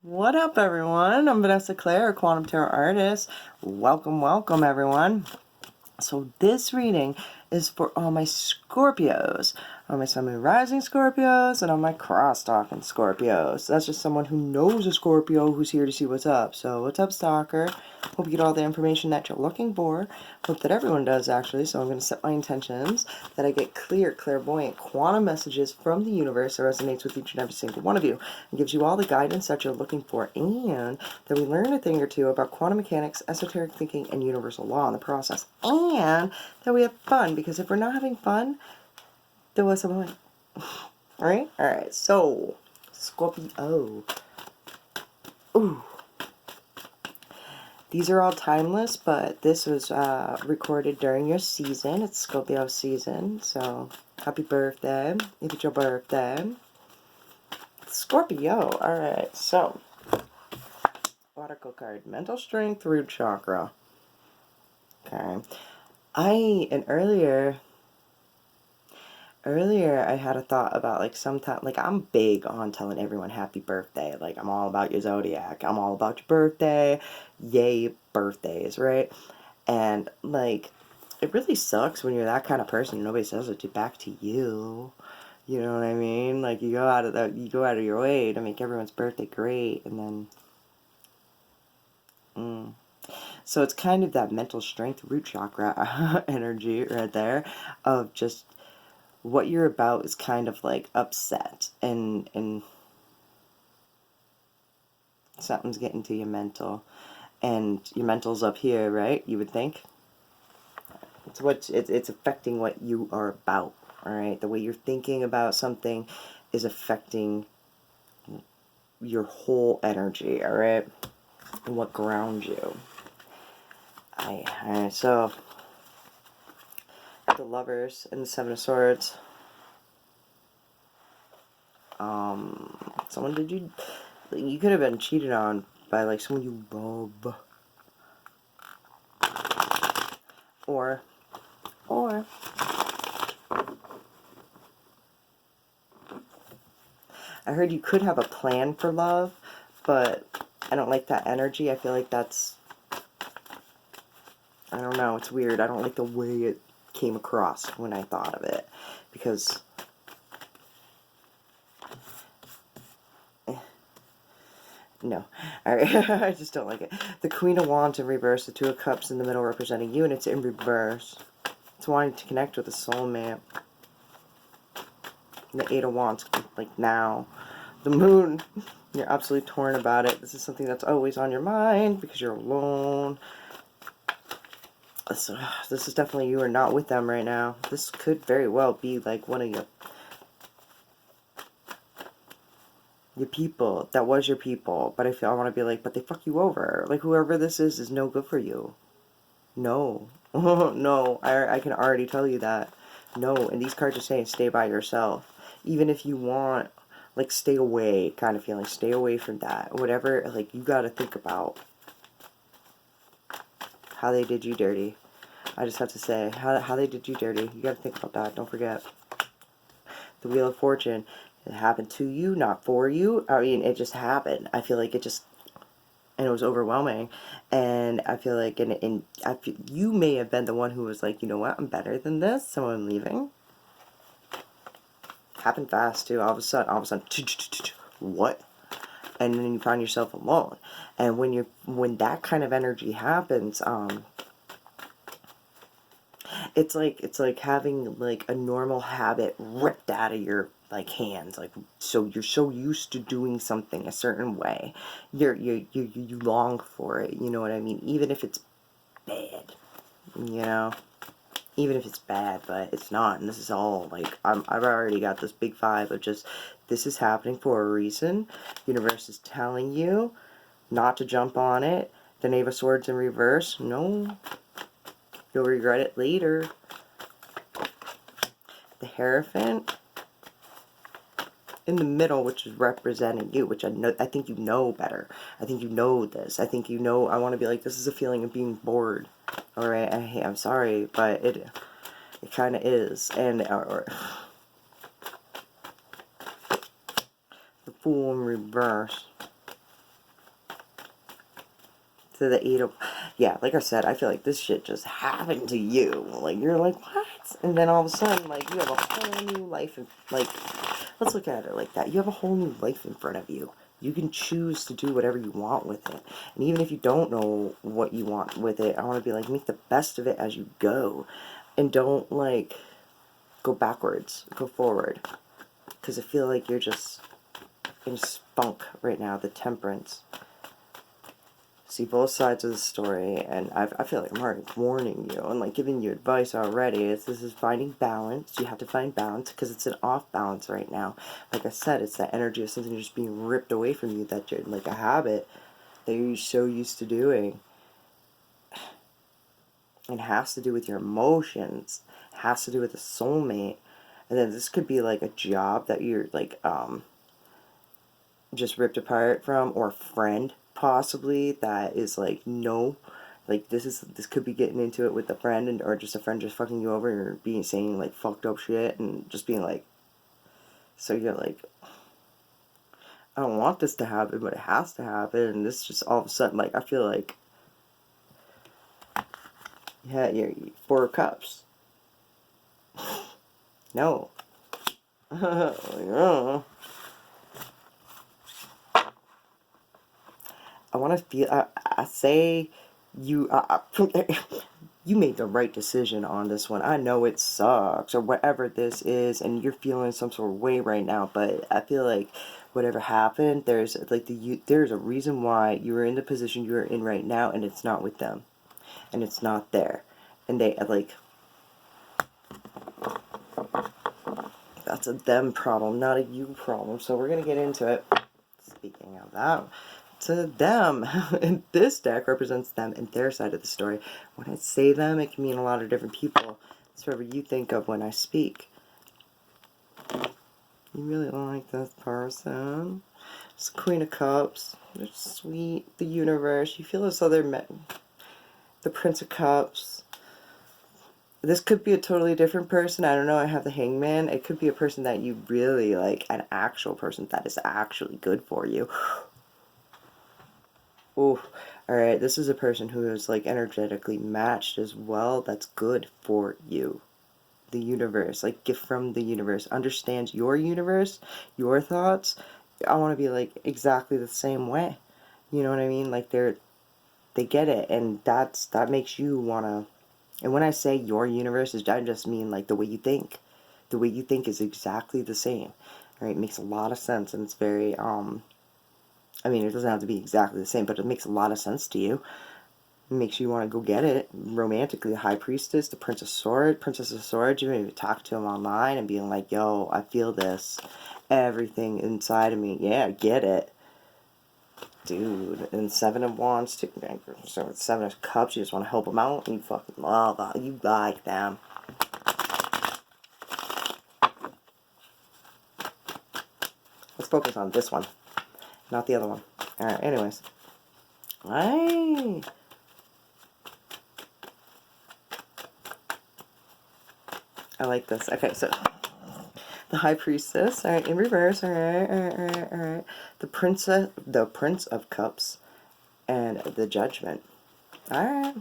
What up, everyone? I'm Vanessa Claire, a Quantum Tarot Artist. Welcome, everyone. So this reading is for all my Scorpios, all my Sun, Moon, Rising Scorpios, and all my cross-talking Scorpios. That's just someone who knows a Scorpio who's here to see what's up. So what's up, stalker? Hope you get all the information that you're looking for. Hope that everyone does, actually. So I'm going to set my intentions that I get clear, clairvoyant, quantum messages from the universe that resonates with each and every single one of you. It gives you all the guidance that you're looking for, and that we learn a thing or two about quantum mechanics, esoteric thinking, and universal law in the process. And that we have fun, because if we're not having fun, then what's the point? Alright? Alright, so, Scorpio. Ooh. These are all timeless, but this was recorded during your season. It's Scorpio season, so happy birthday if it's your birthday. Scorpio. Alright, so Oracle card. Mental strength, root chakra. Okay. Earlier I had a thought about, like, sometimes, like, I'm big on telling everyone happy birthday. Like, I'm all about your zodiac. I'm all about your birthday. Yay, birthdays, right? And, like, it really sucks when you're that kind of person and nobody says it back to you. You know what I mean? Like, you go out of your way to make everyone's birthday great, and then so it's kind of that mental strength, root chakra energy right there, of just what you're about is kind of like upset, and something's getting to your mental, and your mental's up here, right? You would think it's affecting what you are about. All right, the way you're thinking about something is affecting your whole energy. All right, and what grounds you. Alright, so the Lovers and the Seven of Swords. Someone you could have been cheated on by, like, someone you love. Or I heard you could have a plan for love, but I don't like that energy. I feel like that's, I don't know, it's weird. I don't like the way it came across when I thought of it, because no. Alright, I just don't like it. The Queen of Wands in reverse, the Two of Cups in the middle representing you, and it's in reverse. It's wanting to connect with a soulmate. And the Eight of Wands, like, now. The Moon, you're absolutely torn about it. This is something that's always on your mind because you're alone. This is definitely, you are not with them right now. This could very well be like one of your people. That was your people. But I want to be like, but they fuck you over. Like, whoever this is no good for you. No. No. I can already tell you that. No. And these cards are saying stay by yourself. Even if you want, like, stay away kind of feeling. Stay away from that. Whatever, like, you got to think about how they did you dirty. I just have to say, how they did you dirty. You got to think about that. Don't forget. The Wheel of Fortune. It happened to you, not for you. I mean, it just happened. I feel like it just, and it was overwhelming. And I feel like, you may have been the one who was like, you know what, I'm better than this, so I'm leaving. Happened fast, too. All of a sudden, what? And then you find yourself alone. And when that kind of energy happens, it's like having, like, a normal habit ripped out of your, like, hands. Like, so you're so used to doing something a certain way, you long for it. You know what I mean? Even if it's bad, you know. Even if it's bad, but it's not. And this is all, like, I've already got this big vibe of just, this is happening for a reason. Universe is telling you not to jump on it. The Knave of Swords in reverse. No. You'll regret it later. The Hierophant in the middle, which is representing you, which I think you know better. I think you know this. I think you know, I want to be like, this is a feeling of being bored. Alright, I'm sorry, but it kind of is. And the Fool in reverse. to the 8 of, yeah, like I said, I feel like this shit just happened to you. Like, you're like, what? And then all of a sudden, like, you have a whole new life, like, let's look at it like that. You have a whole new life in front of you. You can choose to do whatever you want with it. And even if you don't know what you want with it, I want to be like, make the best of it as you go. And don't, like, go backwards. Go forward. Because I feel like you're just in spunk right now, the temperance. See both sides of the story, and I feel like I'm already warning you and like giving you advice already. This is finding balance. You have to find balance because it's an off balance right now. Like I said, it's that energy of something just being ripped away from you, that you're like a habit that you're so used to doing. It has to do with your emotions. It has to do with a soulmate. And then this could be like a job that you're like just ripped apart from, or a friend possibly that is like, no, like this could be getting into it with a friend, and or just a friend just fucking you over and being saying like fucked up shit and just being like, so you're like, I don't want this to happen, but it has to happen. And this just all of a sudden, like, I feel like you had your 4 cups. No. No. I want to feel, I say you, you made the right decision on this one. I know it sucks, or whatever this is, and you're feeling some sort of way right now, but I feel like whatever happened, there's like there's a reason why you are in the position you're in right now, and it's not with them. And it's not there. And they, like, that's a them problem, not a you problem. So we're going to get into it. Speaking of that, to them. And this deck represents them and their side of the story. When I say them, it can mean a lot of different people. It's whatever you think of when I speak. You really like this person. It's the Queen of Cups. They're sweet. The universe. You feel as though they're met. The Prince of Cups. This could be a totally different person. I don't know. I have the Hangman. It could be a person that you really like. An actual person that is actually good for you. Oh, alright. This is a person who is like energetically matched as well. That's good for you. The universe. Like, gift from the universe. Understands your universe. Your thoughts. I want to be like exactly the same way. You know what I mean? Like they get it. And that makes you want to. And when I say your universe, I just mean like the way you think. The way you think is exactly the same. Right? It makes a lot of sense, and it's very, I mean, it doesn't have to be exactly the same, but it makes a lot of sense to you. It makes you want to go get it. Romantically, the High Priestess, the Princess of Swords, you maybe talk to him online and being like, yo, I feel this. Everything inside of me. Yeah, get it. Dude, and 7 of Wands, too. So 7 of Cups, you just want to help them out. You fucking love them. You like them. Let's focus on this one, not the other one. Alright, anyways. I like this. Okay, so the High Priestess, alright, in reverse, alright. The Prince of Cups, and the Judgment. Alright.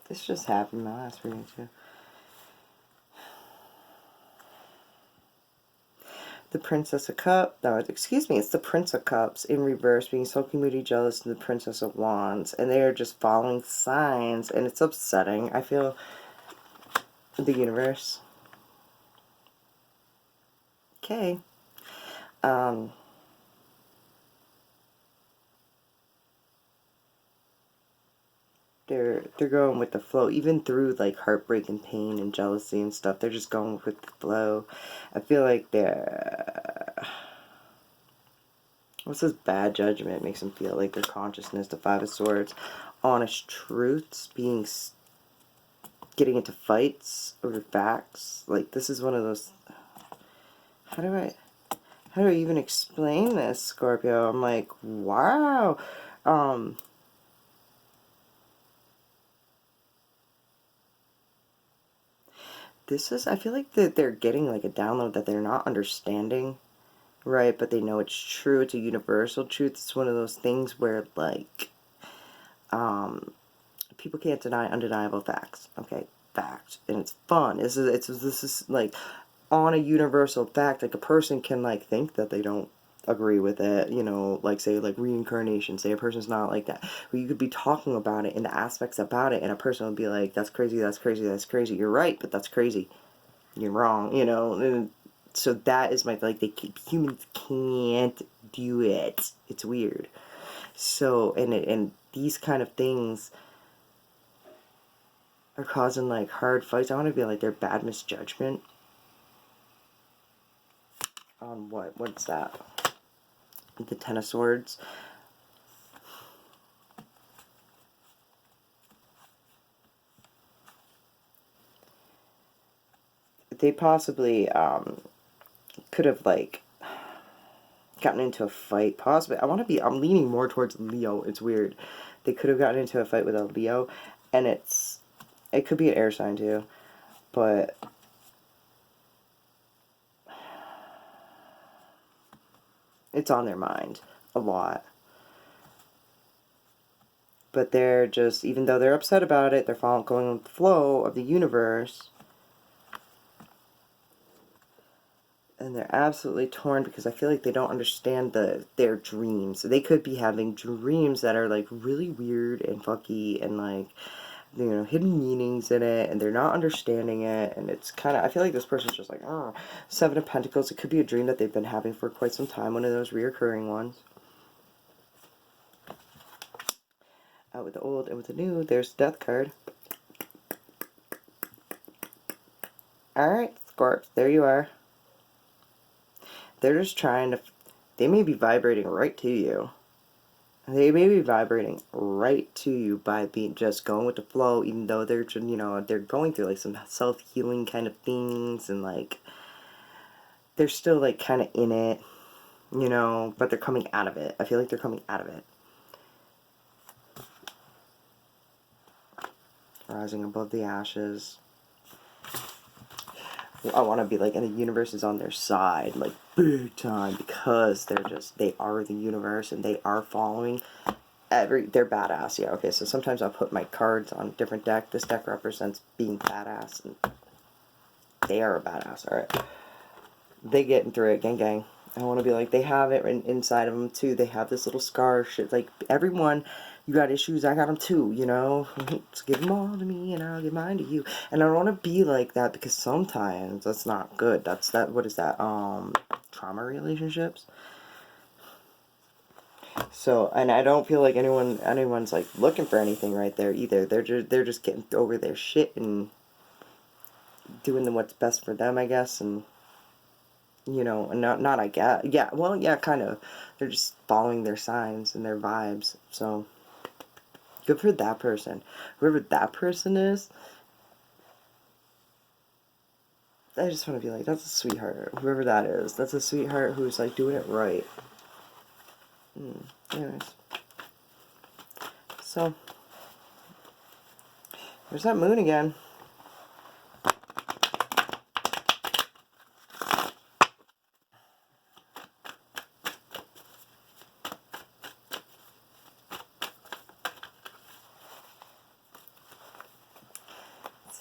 This just happened in my last reading too. The Princess of Cups, no, excuse me, it's the Prince of Cups in reverse, being sulky, moody, jealous, and the Princess of Wands. And they are just following signs, and it's upsetting. I feel the universe. Okay. They're going with the flow, even through like heartbreak and pain and jealousy and stuff. They're just going with the flow. I feel like they're, what's this bad judgment? Makes them feel like their consciousness, the 5 of Swords, honest truths, getting into fights over facts. Like, this is one of those, how do I even explain this, Scorpio? I'm like, wow. This is, I feel like that they're getting like a download that they're not understanding right? But they know it's true. It's a universal truth. It's one of those things where, like, people can't deny undeniable facts. Okay, fact, and it's fun. This is like on a universal fact. Like a person can like think that they don't agree with it, you know, like say like reincarnation. Say a person's not like that. But you could be talking about it and the aspects about it, and a person would be like, "That's crazy. That's crazy. That's crazy. You're right, but that's crazy. You're wrong." You know. And so that is my like humans can't do it. It's weird. So and these kind of things are causing like hard fights. I want to be like their bad misjudgment on what's that? The Ten of Swords. They possibly could have like gotten into a fight. Possibly, I'm leaning more towards Leo. It's weird. They could have gotten into a fight with a Leo, and it could be an air sign too, but it's on their mind a lot. But they're just, even though they're upset about it, they're going with the flow of the universe. And they're absolutely torn because I feel like they don't understand their dreams. They could be having dreams that are like really weird and fucky and like, you know, hidden meanings in it, and they're not understanding it. And it's kind of, I feel like this person's just like, oh, Seven of Pentacles. It could be a dream that they've been having for quite some time, one of those reoccurring ones. Out with the old and with the new, there's the Death card. Alright, Scorps, there you are. They're just trying to, they may be vibrating right to you. They may be vibrating right to you by being just going with the flow, even though they're, you know, they're going through like some self-healing kind of things, and like they're still like kind of in it, you know, but they're coming out of it. I feel like they're coming out of it. Rising above the ashes. I want to be like, and the universe is on their side, like big time, because they are the universe and they are following they're badass. Yeah, okay, so sometimes I'll put my cards on a different deck. This deck represents being badass, and they are a badass. Alright, they getting through it, gang gang. I want to be like, they have it inside of them too. They have this little scar shit. Like, everyone, you got issues, I got them too, you know? Just give them all to me and I'll give mine to you. And I don't want to be like that, because sometimes that's not good. What is that? Trauma relationships? So, and I don't feel like anyone's like looking for anything right there either. They're just getting over their shit and doing what's best for them, I guess, and you know, not I guess. Yeah, well, yeah, kind of. They're just following their signs and their vibes. So, good for that person. Whoever that person is, I just want to be like, that's a sweetheart. Whoever that is, that's a sweetheart who's like doing it right. Anyways. So, there's that moon again.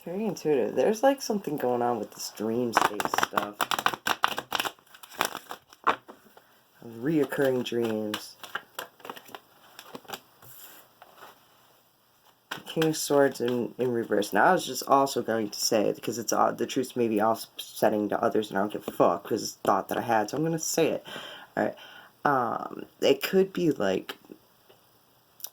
Very intuitive. There's like something going on with this dream space stuff. Reoccurring dreams. King of Swords in reverse. Now I was just also going to say, because it's the truth may be offsetting to others, and I don't give a fuck, because it's a thought that I had, so I'm going to say it. Alright. It could be like,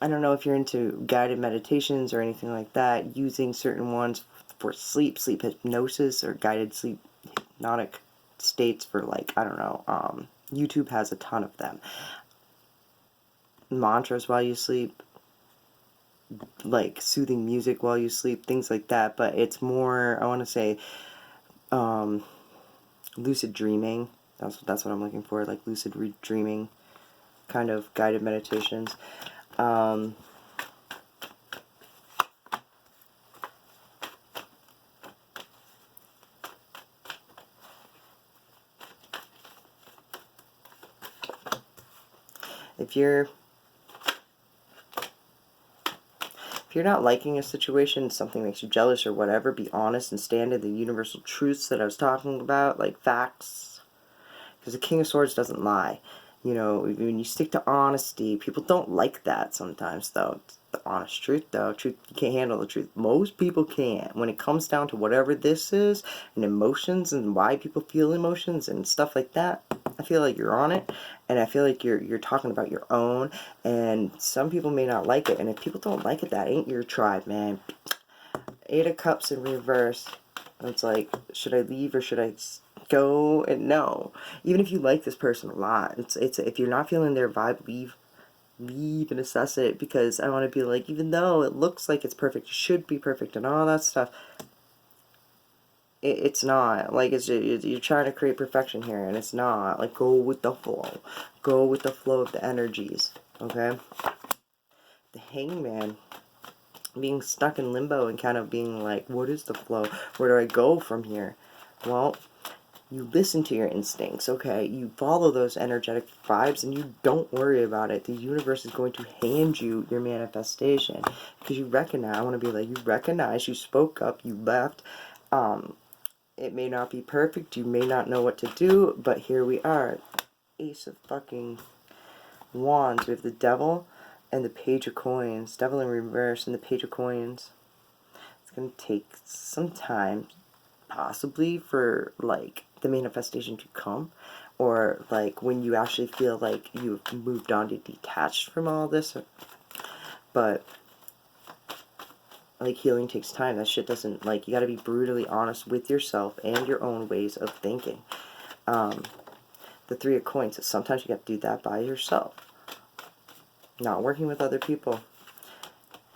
I don't know if you're into guided meditations or anything like that, using certain ones for sleep hypnosis, or guided sleep hypnotic states for, like, I don't know, YouTube has a ton of them. Mantras while you sleep, like soothing music while you sleep, things like that, but it's more, I want to say, lucid dreaming. That's what I'm looking for, like lucid dreaming kind of guided meditations. If you're not liking a situation, something makes you jealous or whatever, be honest and stand in the universal truths that I was talking about, like facts. Because the King of Swords doesn't lie. You know, when you stick to honesty, people don't like that sometimes, though. It's the honest truth, though. Truth, you can't handle the truth. Most people can't. When it comes down to whatever this is, and emotions, and why people feel emotions, and stuff like that, I feel like you're on it, and I feel like you're talking about your own, and some people may not like it, and if people don't like it, that ain't your tribe, man. 8 of Cups in reverse. It's like, should I leave or should I go? And no. Even if you like this person a lot, it's if you're not feeling their vibe, leave and assess it, because I want to be like, even though it looks like it's perfect, it should be perfect and all that stuff, it's not. Like, you're trying to create perfection here, and it's not. Like, go with the flow. Go with the flow of the energies, okay? The Hangman, being stuck in limbo and kind of being like, what is the flow? Where do I go from here? Well, you listen to your instincts, okay? You follow those energetic vibes and you don't worry about it. The universe is going to hand you your manifestation because you recognize, I want to be like, you recognize, you spoke up, you left. It may not be perfect, you may not know what to do, but here we are. Ace of fucking Wands. We have the Devil and the Page of Coins. Devil in reverse and the Page of Coins. It's going to take some time, possibly, for, like, the manifestation to come. Or, like, when you actually feel like you've moved on to detached from all this. But, like, healing takes time. That shit doesn't, like, you gotta be brutally honest with yourself and your own ways of thinking. The 3 of Coins. Sometimes you got to do that by yourself. Not working with other people.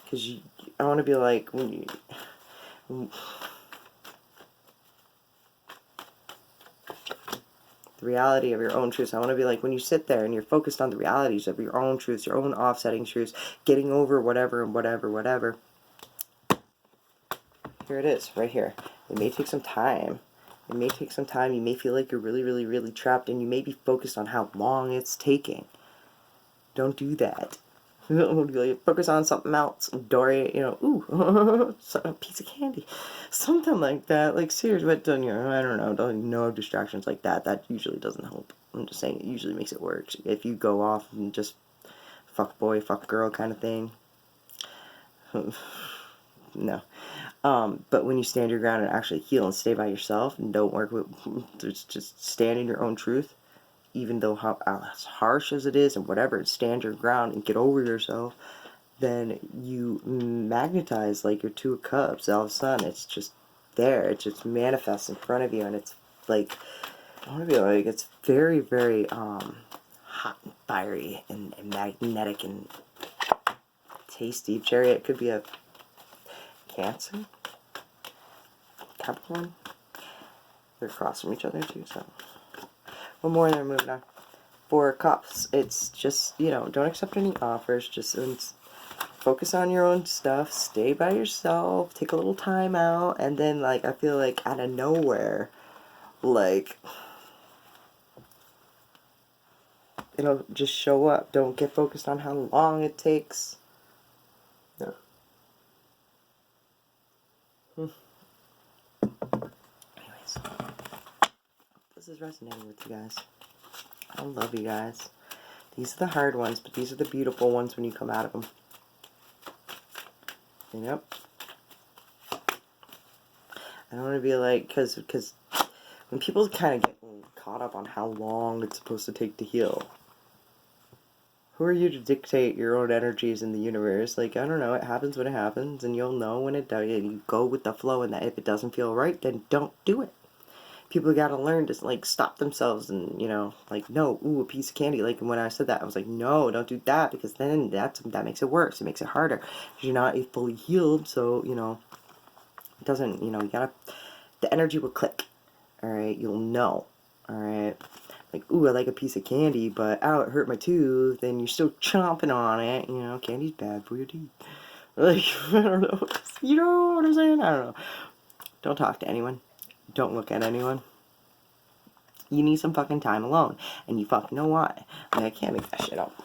Because I want to be like, the reality of your own truths. I want to be like, when you sit there and you're focused on the realities of your own truths, your own offsetting truths, getting over whatever and whatever. Here it is, right here. It may take some time. It may take some time. You may feel like you're really trapped, and you may be focused on how long it's taking. Don't do that. Focus on something else. Dory, you know, ooh, a piece of candy. Something like that. Like, seriously, but you know, I don't know. No distractions like that. That usually doesn't help. I'm just saying, it usually makes it worse. If you go off and just fuck boy, fuck girl kind of thing. No. But when you stand your ground and actually heal and stay by yourself and don't work with, just stand in your own truth, even though how as harsh as it is and whatever, stand your ground and get over yourself, then you magnetize like your 2 of Cups. All of a sudden, it's just there. It just manifests in front of you, and it's like, I want to be like, it's very, very hot and fiery and magnetic and tasty. Chariot could be a Cancer, Capricorn. They're across from each other too, so one more and then we're moving on. 4 of Cups. It's just, you know, don't accept any offers. Just focus on your own stuff. Stay by yourself. Take a little time out, and then, like, I feel like out of nowhere, like, it'll just show up. Don't get focused on how long it takes. No. Anyways, this is resonating with you guys. I love you guys. These are the hard ones, but these are the beautiful ones when you come out of them. Yep. I don't want to be like, because when people kind of get caught up on how long it's supposed to take to heal, who are you to dictate your own energies in the universe? Like, I don't know, it happens when it happens, and you'll know when it does. You go with the flow, and that if it doesn't feel right, then don't do it. People gotta learn to, like, stop themselves and, you know, like, no, ooh, a piece of candy. Like, when I said that, I was like, no, don't do that, because then that makes it worse. It makes it harder. You're not fully healed, so, you know, it doesn't, you know, you gotta, the energy will click, alright? You'll know, alright? Like, ooh, I like a piece of candy, but, ow, it hurt my tooth, and you're still chomping on it, you know, candy's bad for your teeth. Like, I don't know, you know what I'm saying? I don't know. Don't talk to anyone. Don't look at anyone. You need some fucking time alone, and you fucking know why. Like, I can't make that shit up.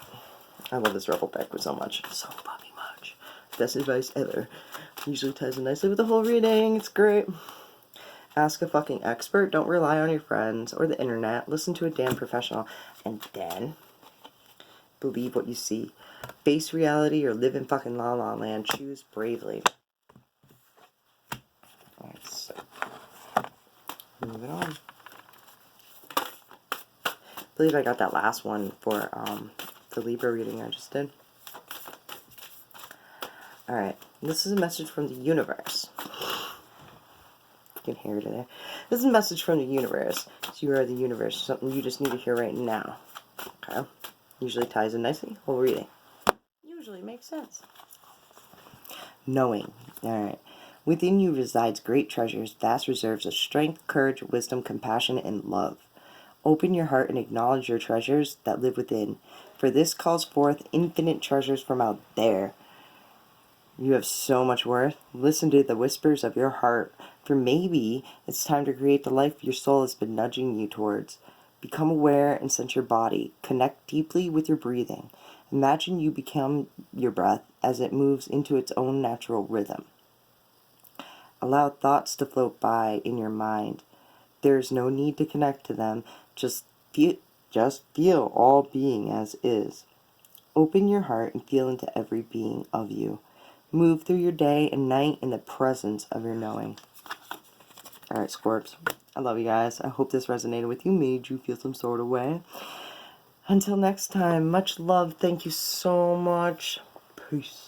I love this Rebel deck so much. So fucking much. Best advice ever. Usually ties in nicely with the whole reading. It's great. Ask a fucking expert. Don't rely on your friends or the internet. Listen to a damn professional. And then, believe what you see. Face reality or live in fucking La La Land. Choose bravely. Alright, so moving on. I believe I got that last one for the Libra reading I just did. Alright, this is a message from the universe. You can hear it there. This is a message from the universe. You are the universe. Something you just need to hear right now. Okay? Usually ties in nicely. Whole reading. Usually makes sense. Knowing. Alright. Within you resides great treasures, vast reserves of strength, courage, wisdom, compassion, and love. Open your heart and acknowledge your treasures that live within, for this calls forth infinite treasures from out there. You have so much worth. Listen to the whispers of your heart, for maybe it's time to create the life your soul has been nudging you towards. Become aware and sense your body. Connect deeply with your breathing. Imagine you become your breath as it moves into its own natural rhythm. Allow thoughts to float by in your mind. There is no need to connect to them. Just feel all being as is. Open your heart and feel into every being of you. Move through your day and night in the presence of your knowing. Alright, Scorps. I love you guys. I hope this resonated with you, made you feel some sort of way. Until next time, much love. Thank you so much. Peace.